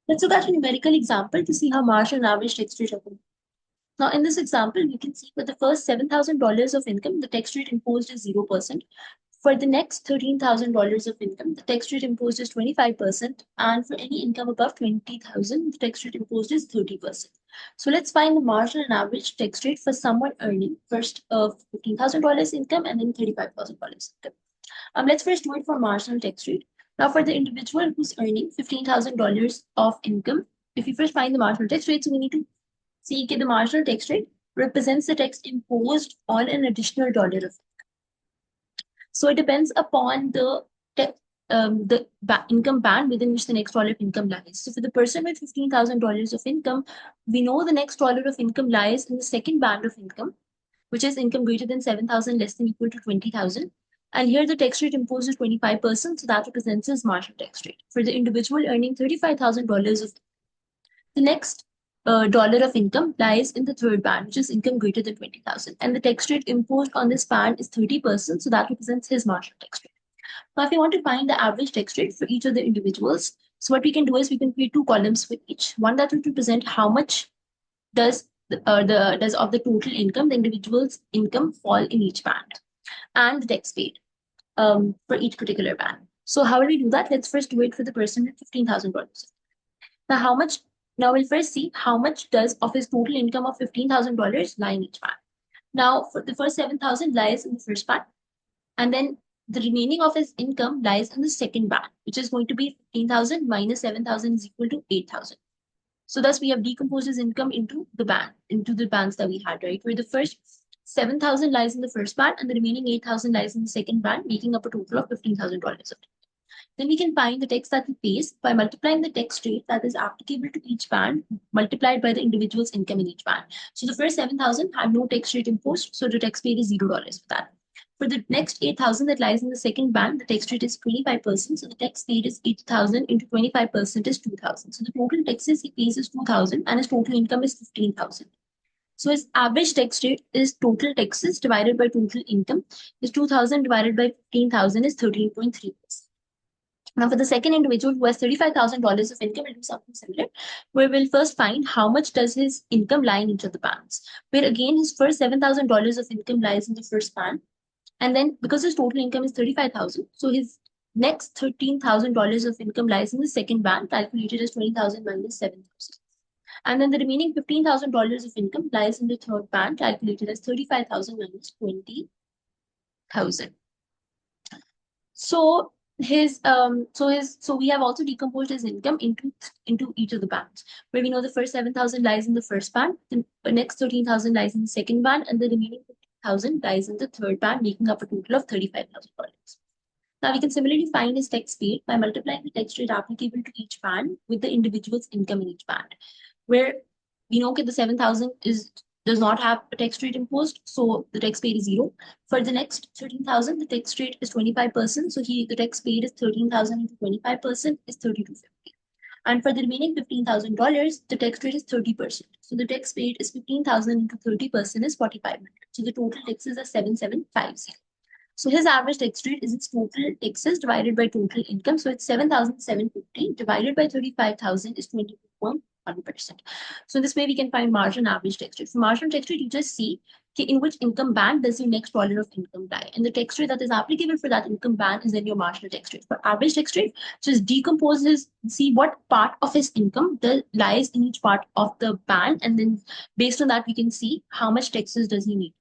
Let's look at a numerical example to see how marginal and average tax rate are. Now, in this example, you can see for the first $7,000 of income, the tax rate imposed is 0%. For the next $13,000 of income, the tax rate imposed is 25%. And for any income above 20,000, the tax rate imposed is 30%. So let's find the marginal and average tax rate for someone earning first of $15,000 income and then $35,000 income. Let's first do it for marginal tax rate. Now, for the individual who's earning $15,000 of income, if we first find the marginal tax rate, so we need to see that the marginal tax rate represents the tax imposed on an additional dollar of. So it depends upon the income band within which the next dollar of income lies. So for the person with $15,000 of income, we know the next dollar of income lies in the second band of income, which is income greater than 7,000 less than equal to 20,000. And here the tax rate imposed is 25%, so that represents his marginal tax rate. For the individual earning $35,000 of the next dollar of income lies in the third band, which is income greater than 20,000. And the tax rate imposed on this band is 30%, so that represents his marginal tax rate. Now, if you want to find the average tax rate for each of the individuals, so what we can do is we can create two columns for each. One that will represent how much does of the total income the individual's income fall in each band, and the tax paid for each particular band. So how will we do that? Let's first do it for the person with $15,000. Now, how much? Now we'll first see how much does of his total income of $15,000 lie in each band. Now, for the first 7,000 lies in the first band, and then the remaining of his income lies in the second band, which is going to be 15,000 minus 7,000 is equal to 8,000. So thus we have decomposed his income into the bands that we had, right? Where the first 7,000 lies in the first band and the remaining 8,000 lies in the second band, making up a total of $15,000. Then we can find the tax that he pays by multiplying the tax rate that is applicable to each band multiplied by the individual's income in each band. So the first 7,000 had no tax rate imposed, so the tax paid is $0 for that. For the next 8,000 that lies in the second band, the tax rate is 25%. So the tax paid is 8,000 into 25% is 2,000. So the total taxes he pays is 2,000 and his total income is 15,000. So his average tax rate is total taxes divided by total income. Is 2,000 divided by 15,000 is 13.3%. Now, for the second individual who has $35,000 of income, we'll do something similar, where we'll first find how much does his income lie in each of the bands. Where again, his first $7,000 of income lies in the first band. And then because his total income is 35,000, so his next $13,000 of income lies in the second band, calculated as 20,000 minus 7,000. And then the remaining $15,000 of income lies in the third band, calculated as 35,000 minus 20,000. So we have also decomposed his income into each of the bands, where we know the first 7,000 lies in the first band, the next 13,000 lies in the second band, and the remaining 50,000 lies in the third band, making up a total of $35,000. Now we can similarly find his tax paid by multiplying the tax rate applicable to each band with the individual's income in each band, where we know that the 7,000 does not have a tax rate imposed, so the tax paid is 0. For the next 13,000, the tax rate is 25%, so the tax paid is 13,000 into 25% is 3,250. And for the remaining $15,000, the tax rate is 30%. So the tax paid is 15,000 into 30% is 4,500. So the total taxes are 7,750. So his average tax rate is its total taxes divided by total income. So it's 7,750 divided by 35,000 is 22.1%. So this way we can find marginal average tax rate. For marginal tax rate, you just see in which income band does your next dollar of income lie. And the tax rate that is applicable for that income band is then your marginal tax rate. For average tax rate, just decomposes, see what part of his income lies in each part of the band. And then based on that, we can see how much taxes does he need